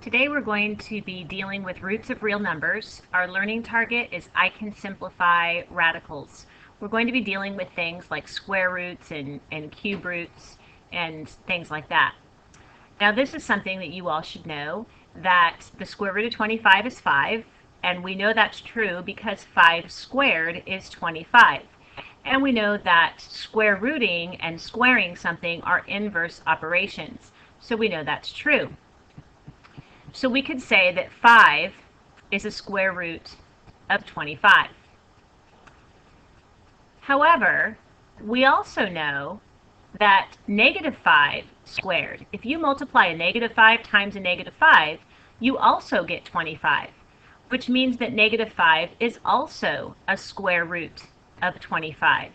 Today we're going to be dealing with roots of real numbers. Our learning target is I can simplify radicals. We're going to be dealing with things like square roots and cube roots and things like that. Now this is something that you all should know, that the square root of 25 is 5, and we know that's true because 5 squared is 25. And we know that square rooting and squaring something are inverse operations, so we know that's true. So we could say that 5 is a square root of 25. However, we also know that negative 5 squared, if you multiply a negative 5 times a negative 5, you also get 25, which means that negative 5 is also a square root of 25.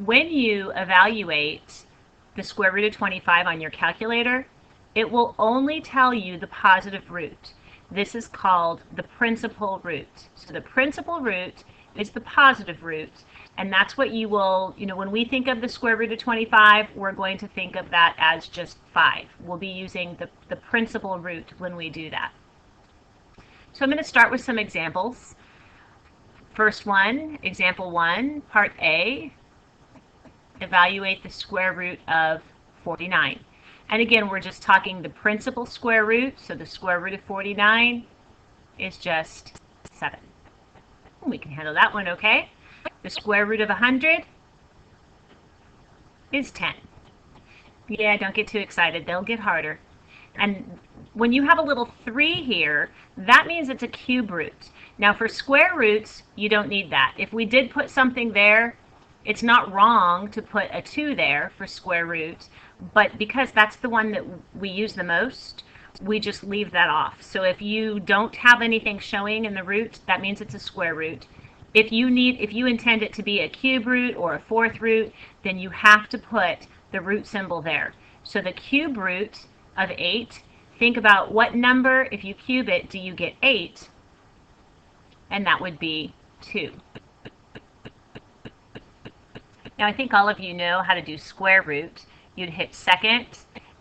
When you evaluate the square root of 25 on your calculator, it will only tell you the positive root. This is called the principal root. So the principal root is the positive root, and that's what you will, when we think of the square root of 25, we're going to think of that as just 5. We'll be using the principal root when we do that. So I'm going to start with some examples. First one, example 1, part A. Evaluate the square root of 49. And again, we're just talking the principal square root, so the square root of 49 is just 7. We can handle that one okay. The square root of 100 is 10. Yeah, don't get too excited. They'll get harder. And when you have a little 3 here, that means it's a cube root. Now for square roots, you don't need that. If we did put something there, it's not wrong to put a 2 there for square root, but because that's the one that we use the most, we just leave that off. So if you don't have anything showing in the root, that means it's a square root. If you intend it to be a cube root or a fourth root, then you have to put the root symbol there. So the cube root of 8, think about what number, if you cube it, do you get 8? And that would be 2. Now I think all of you know how to do square root. You'd hit second,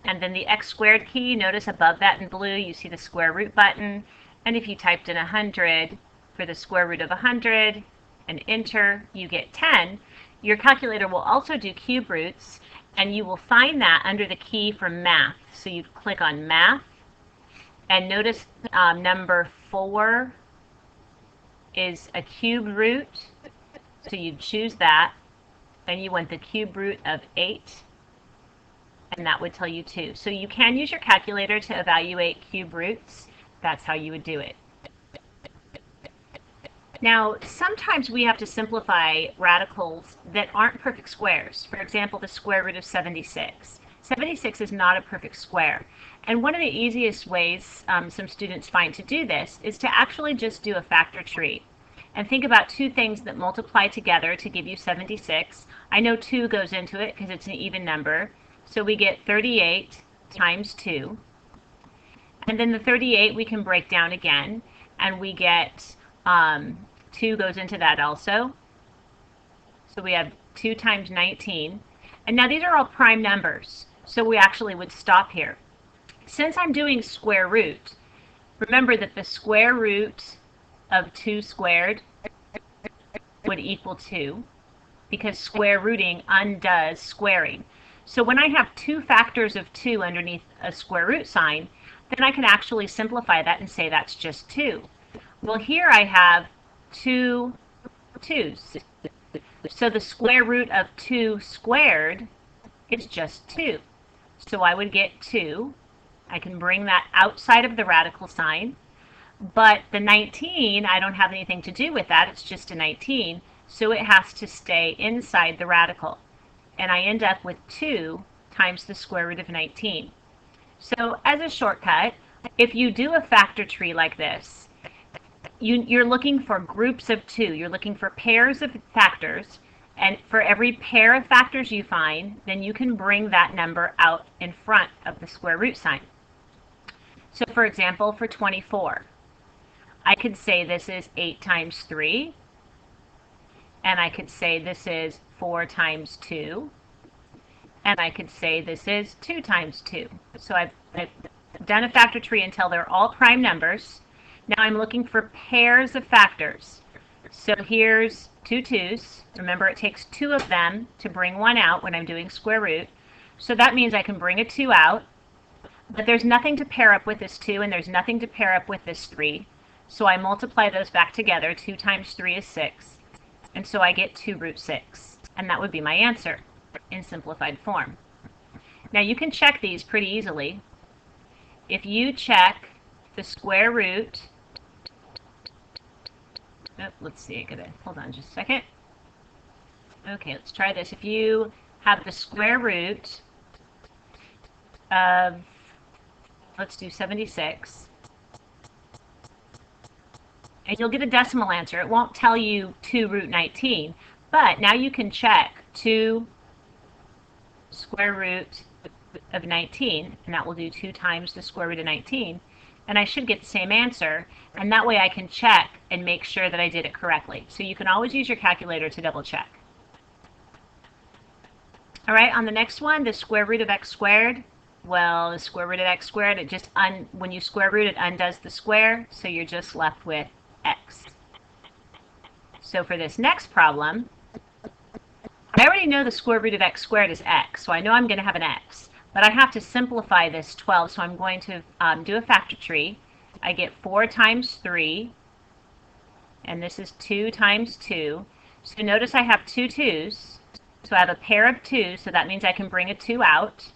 and then the x squared key, notice above that in blue you see the square root button, and if you typed in 100 for the square root of 100 and enter, you get 10. Your calculator will also do cube roots, and you will find that under the key for math. So you click on math, and notice number 4 is a cube root, so you choose that. And you want the cube root of 8, and that would tell you 2. So you can use your calculator to evaluate cube roots. That's how you would do it. Now, sometimes we have to simplify radicals that aren't perfect squares. For example, the square root of 76. 76 is not a perfect square. And one of the easiest ways some students find to do this is to actually just do a factor tree. And think about 2 things that multiply together to give you 76. I know 2 goes into it because it's an even number. So we get 38 times 2. And then the 38 we can break down again. And we get 2 goes into that also. So we have 2 times 19. And now these are all prime numbers. So we actually would stop here. Since I'm doing square root, remember that the square root of 2 squared would equal 2, because square rooting undoes squaring. So when I have 2 factors of 2 underneath a square root sign, then I can actually simplify that and say that's just 2. Well, here I have 2 2's. So the square root of 2 squared is just 2. So I would get 2. I can bring that outside of the radical sign. But the 19, I don't have anything to do with that. It's just a 19. So it has to stay inside the radical. And I end up with 2 times the square root of 19. So as a shortcut, if you do a factor tree like this, you're looking for groups of 2. You're looking for pairs of factors. And for every pair of factors you find, then you can bring that number out in front of the square root sign. So for example, for 24, I could say this is 8 times 3, and I could say this is 4 times 2, And I could say this is 2 times 2. So I've done a factor tree until they're all prime numbers. Now I'm looking for pairs of factors. So here's 2 2's. Remember, it takes 2 of them to bring one out when I'm doing square root. So that means I can bring a 2 out, but there's nothing to pair up with this 2, and there's nothing to pair up with this 3. So I multiply those back together. 2 times 3 is 6. And so I get 2 root 6. And that would be my answer in simplified form. Now you can check these pretty easily. If you check the square root, let's see, hold on just a second. Okay, let's try this. If you have the square root of, let's do 76, and you'll get a decimal answer. It won't tell you 2 root 19, but now you can check 2 square root of 19, and that will do 2 times the square root of 19, and I should get the same answer, and that way I can check and make sure that I did it correctly. So you can always use your calculator to double check. All right, on the next one, the square root of x squared. Well, the square root of x squared, it just when you square root, it undoes the square, so you're just left with x. So for this next problem, I already know the square root of x squared is x, so I know I'm going to have an x. But I have to simplify this 12, so I'm going to do a factor tree. I get 4 times 3, and this is 2 times 2. So notice I have 2 2's, so I have a pair of 2's, so that means I can bring a 2 out.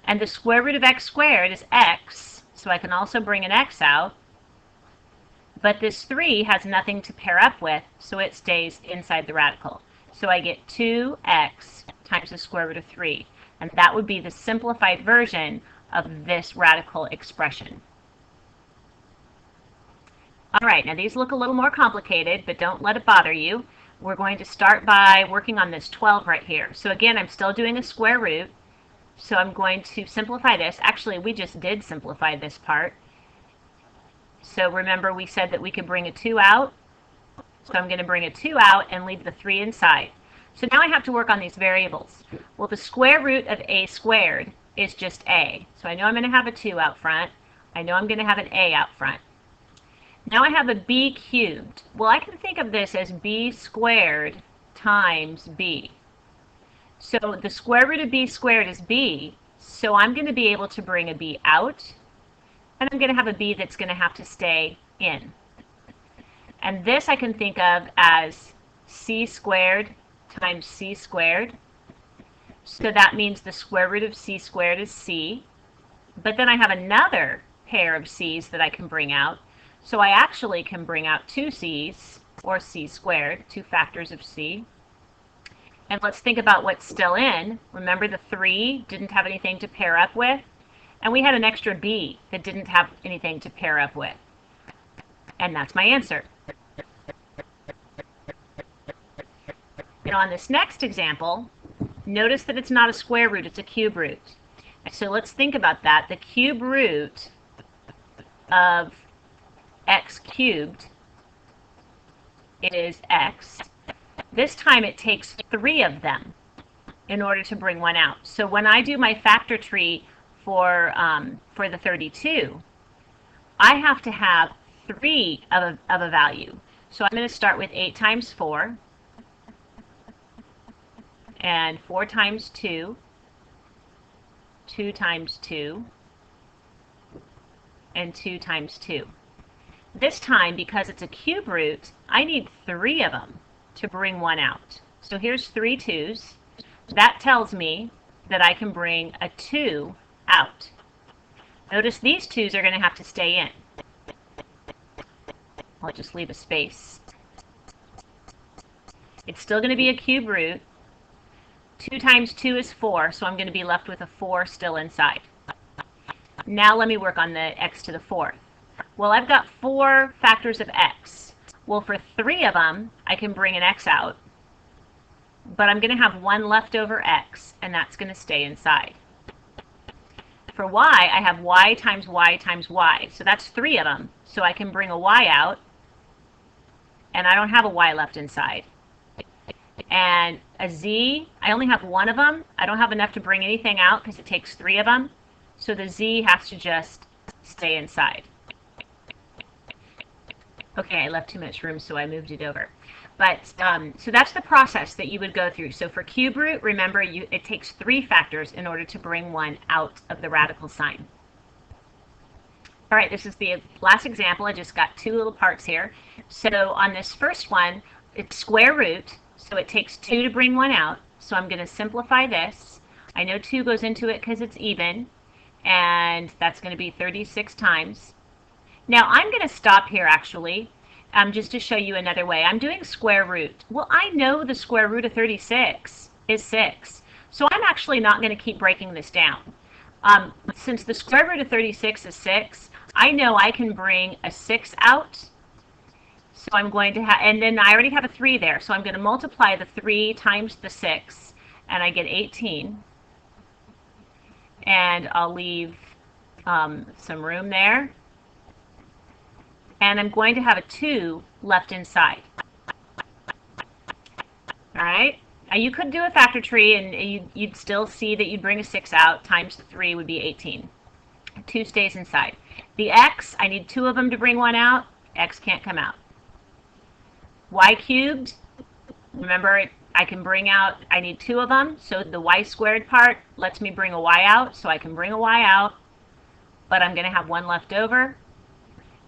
And the square root of x squared is x, so I can also bring an x out. But this 3 has nothing to pair up with, so it stays inside the radical. So I get 2x times the square root of 3. And that would be the simplified version of this radical expression. All right, now these look a little more complicated, but don't let it bother you. We're going to start by working on this 12 right here. So again, I'm still doing a square root. So I'm going to simplify this. Actually, we just did simplify this part. So remember, we said that we could bring a 2 out. So I'm going to bring a 2 out and leave the 3 inside. So now I have to work on these variables. Well, the square root of a squared is just a. So I know I'm going to have a 2 out front. I know I'm going to have an a out front. Now I have a b cubed. Well, I can think of this as b squared times b. So the square root of b squared is b. So I'm going to be able to bring a b out. And I'm going to have a b that's going to have to stay in. And this I can think of as c squared times c squared. So that means the square root of c squared is c. But then I have another pair of c's that I can bring out. So I actually can bring out 2 c's, or c squared, 2 factors of c. And let's think about what's still in. Remember, the 3 didn't have anything to pair up with. And we had an extra b that didn't have anything to pair up with. And that's my answer. Now on this next example, notice that it's not a square root, it's a cube root. So let's think about that. The cube root of x cubed is x. This time it takes 3 of them in order to bring one out. So when I do my factor tree for the 32, I have to have 3 of a value. So I'm going to start with 8 times 4, and 4 times 2, 2 times 2, and 2 times 2. This time, because it's a cube root, I need 3 of them to bring one out. So here's 3 2's. That tells me that I can bring a 2 out. Notice these 2's are going to have to stay in. I'll just leave a space. It's still going to be a cube root. 2 times 2 is 4, so I'm going to be left with a 4 still inside. Now let me work on the x to the 4th. Well, I've got 4 factors of x. Well, for 3 of them, I can bring an x out. But I'm going to have 1 leftover x, and that's going to stay inside. For y, I have y times y times y. So that's 3 of them. So I can bring a y out, and I don't have a y left inside. And a z, I only have one of them. I don't have enough to bring anything out because it takes 3 of them. So the z has to just stay inside. Okay, I left too much room, so I moved it over. But so that's the process that you would go through. So for cube root, remember, it takes 3 factors in order to bring one out of the radical sign. All right, this is the last example. I just got 2 little parts here. So on this first one, it's square root, so it takes 2 to bring one out. So I'm going to simplify this. I know 2 goes into it because it's even, and that's going to be 36 times. Now I'm going to stop here actually, just to show you another way. I'm doing square root. Well, I know the square root of 36 is 6, so I'm actually not going to keep breaking this down. Since the square root of 36 is 6, I know I can bring a 6 out. So I'm going to have, and then I already have a 3 there, so I'm going to multiply the 3 times the 6, and I get 18. And I'll leave some room there. And I'm going to have a 2 left inside. All right? Now you could do a factor tree, and you'd still see that you'd bring a 6 out, times the 3 would be 18. 2 stays inside. The x, I need 2 of them to bring 1 out. X can't come out. Y cubed, remember, I can bring out, I need 2 of them, so the y squared part lets me bring a y out, so I can bring a y out, but I'm going to have 1 left over.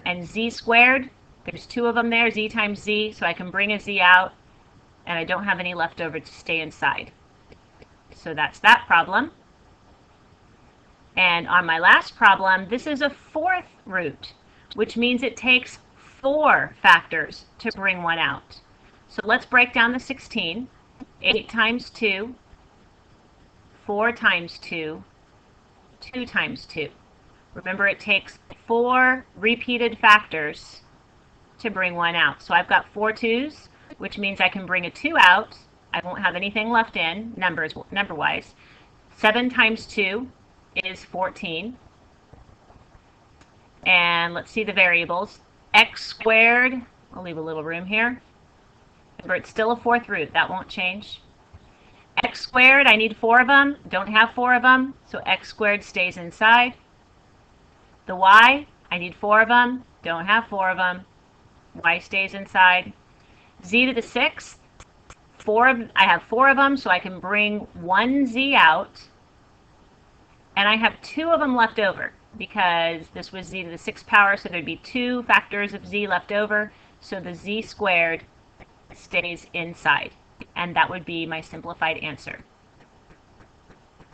And z squared, there's 2 of them there, z times z, so I can bring a z out, and I don't have any left over to stay inside. So that's that problem. And on my last problem, this is a 4th root, which means it takes 4 factors to bring 1 out. So let's break down the 16. 8 times 2, 4 times 2, 2 times 2. Remember, it takes 4 repeated factors to bring 1 out. So I've got 4 2's, which means I can bring a 2 out. I won't have anything left in, number-wise. 7 times 2 is 14. And let's see the variables. X squared, I'll leave a little room here. Remember, it's still a 4th root. That won't change. X squared, I need 4 of them. Don't have 4 of them, so x squared stays inside. The y, I need 4 of them. Don't have 4 of them. Y stays inside. Z to the 6th, I have 4 of them, so I can bring 1 z out. And I have 2 of them left over, because this was z to the 6th power, so there'd be 2 factors of z left over, so the z squared stays inside. And that would be my simplified answer.